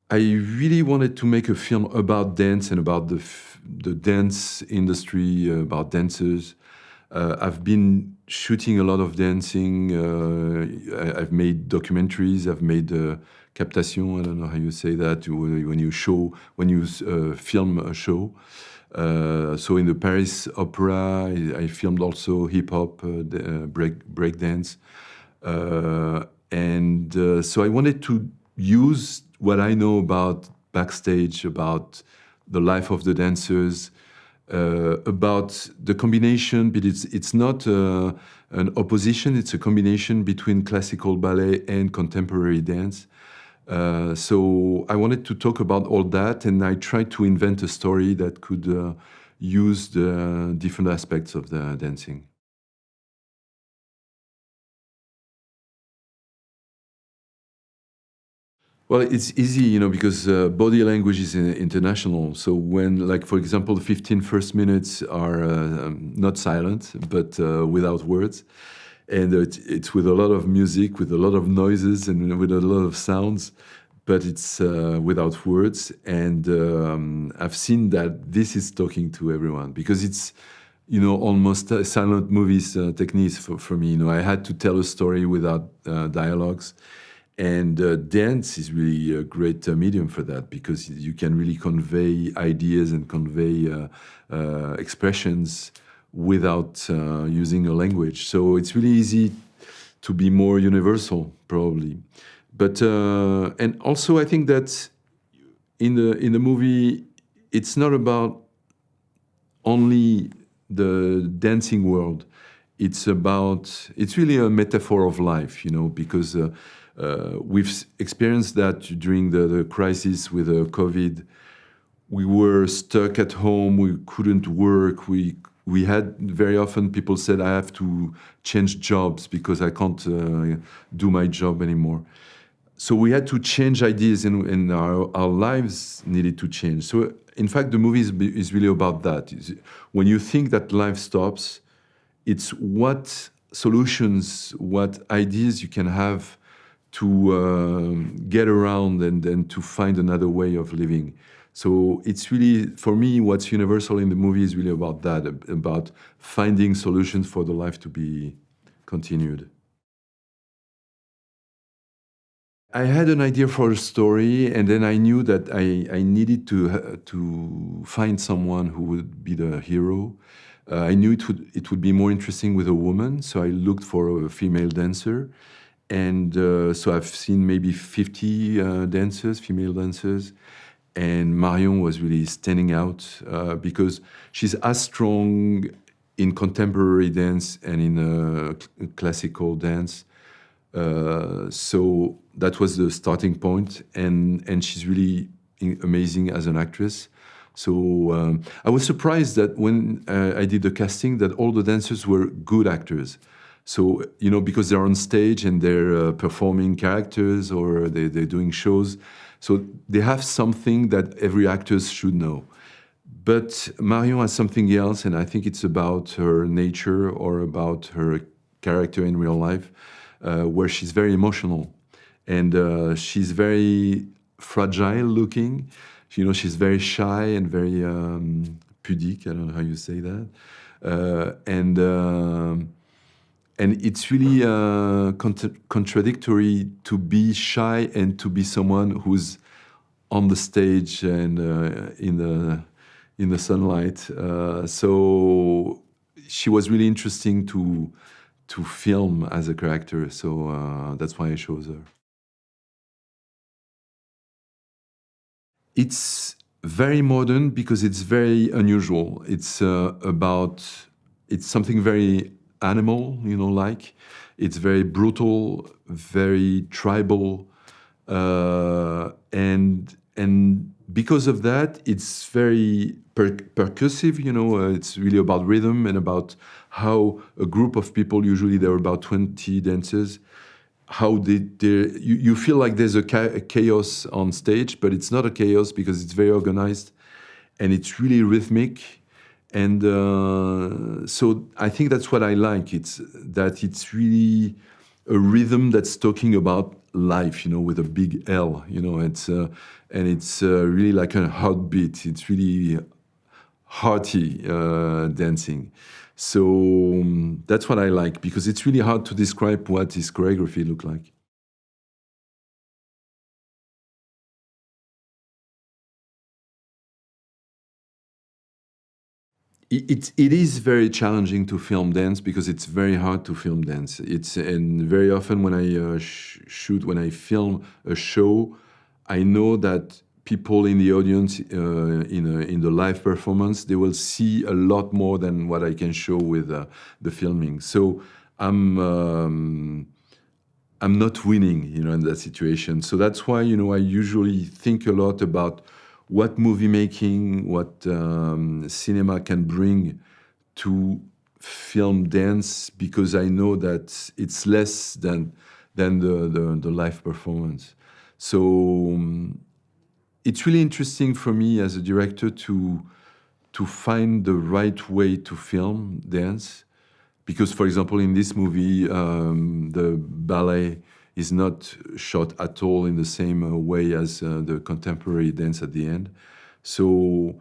I really wanted to make a film about dance and about the dance industry, about dancers. I've been shooting a lot of dancing. I've made documentaries. I've made captation. I don't know how you say that when you film a show. So in the Paris Opera, I filmed also hip hop, break dance, and so I wanted to use what I know about backstage, about the life of the dancers, about the combination, but it's not an opposition, it's a combination between classical ballet and contemporary dance. So I wanted to talk about all that, and I tried to invent a story that could use the different aspects of the dancing. Well, it's easy, because body language is international. So when, like, for example, the 15 first minutes are not silent, but without words. And it's with a lot of music, with a lot of noises, and with a lot of sounds, but it's without words. And I've seen that this is talking to everyone, because it's, almost silent movies techniques for me. I had to tell a story without dialogues. And dance is really a great medium for that, because you can really convey ideas and convey expressions without using a language. So it's really easy to be more universal, probably. But and also I think that in the movie, it's not about only the dancing world. It's really a metaphor of life, because we've experienced that during the crisis with COVID. We were stuck at home. We couldn't work. We had very often people said, I have to change jobs because I can't do my job anymore. So we had to change ideas, and our lives needed to change. So in fact, the movie is really about that. When you think that life stops, it's what solutions, what ideas you can have to get around and to find another way of living. So it's really, for me, what's universal in the movie is really about that, about finding solutions for the life to be continued. I had an idea for a story, and then I knew that I needed to find someone who would be the hero. I knew it would be more interesting with a woman, so I looked for a female dancer. And so I've seen maybe 50 female dancers, and Marion was really standing out because she's as strong in contemporary dance and in classical dance. So that was the starting point, and she's really amazing as an actress. So I was surprised that when I did the casting, that all the dancers were good actors. So, because they're on stage and they're performing characters or they're doing shows, so they have something that every actor should know. But Marion has something else, and I think it's about her nature or about her character in real life, where she's very emotional. And she's very fragile looking. She's very shy and very pudique. I don't know how you say that. And it's really contradictory to be shy and to be someone who's on the stage and in the sunlight. So she was really interesting to film as a character. So that's why I chose her. It's very modern because it's very unusual. It's something very animal, like. It's very brutal, very tribal, and because of that, it's very percussive. It's really about rhythm and about how a group of people, usually there are about 20 dancers, how you feel like there's a chaos on stage, but it's not a chaos because it's very organized and it's really rhythmic. And so I think that's what I like. It's really a rhythm that's talking about life, with a big L. And it's really like a heartbeat. It's really hearty dancing. So that's what I like, because it's really hard to describe what his choreography looked like. It is very challenging to film dance, because it's very hard to film dance. And very often when I when I film a show, I know that people in the audience in the live performance, they will see a lot more than what I can show with the filming. So I'm not winning, in that situation. So that's why, I usually think a lot about what movie making, what cinema can bring to film dance, because I know that it's less than the live performance. So it's really interesting for me as a director to find the right way to film dance, because, for example, in this movie, the ballet is not shot at all in the same way as the contemporary dance at the end. So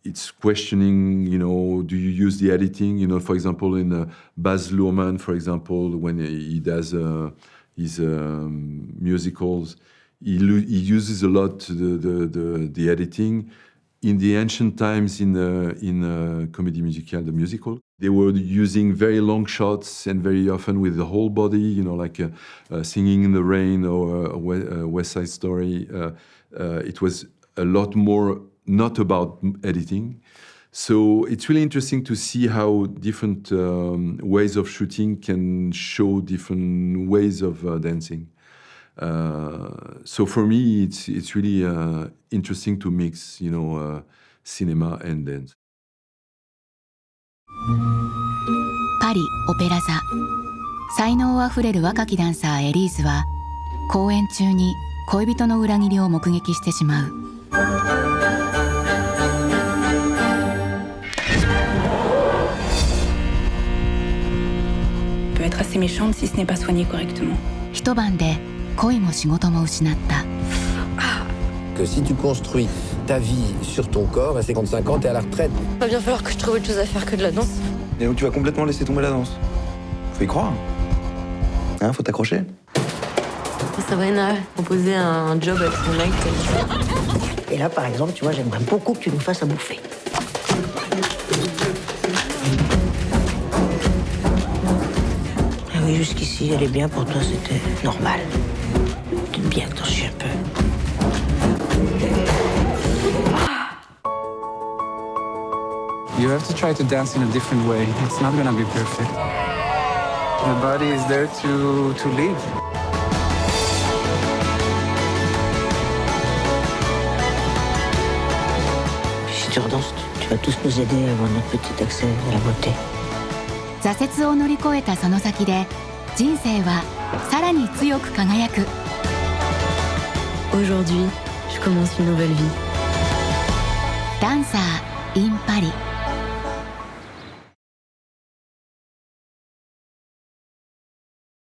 it's questioning, do you use the editing? For example, in Baz Luhrmann, for example, when he does his musicals, he uses a lot the editing. In the ancient times, in Comédie Musicale, the musical, they were using very long shots, and very often with the whole body, like Singing in the Rain or West Side Story. It was a lot more not about editing. So it's really interesting to see how different ways of shooting can show different ways of dancing. So for me, it's really interesting to mix, cinema and dance. パリオペラ座。才能あふれる若きダンサーエリーズは公演中に恋人の裏切りを目撃してしまう。peut être assez méchante si ce n'est pas soigné correctement. 一晩で恋も仕事も失った。Que si tu construis ta vie sur ton corps, à 55 ans, t'es à la retraite. Il va bien falloir que je trouve autre chose à faire que de la danse. Et donc tu vas complètement laisser tomber la danse. Faut y croire. Hein, faut t'accrocher. Sabrina proposé un job avec son mec. Et là, par exemple, tu vois, j'aimerais beaucoup que tu nous fasses à bouffer. Ah oui, jusqu'ici, elle est bien pour toi, c'était normal. T'aimes bien que t'en chies un peu. You have to try to dance in a different way. It's not gonna be perfect. The body is there to live. Si tu redanses, tu vas tous nous aider à avoir notre petit accès à la beauté. 挫折を乗り越えたその先で人生はさらに強く輝く。Aujourd'hui, je commence une nouvelle vie. ダンサー in パリ。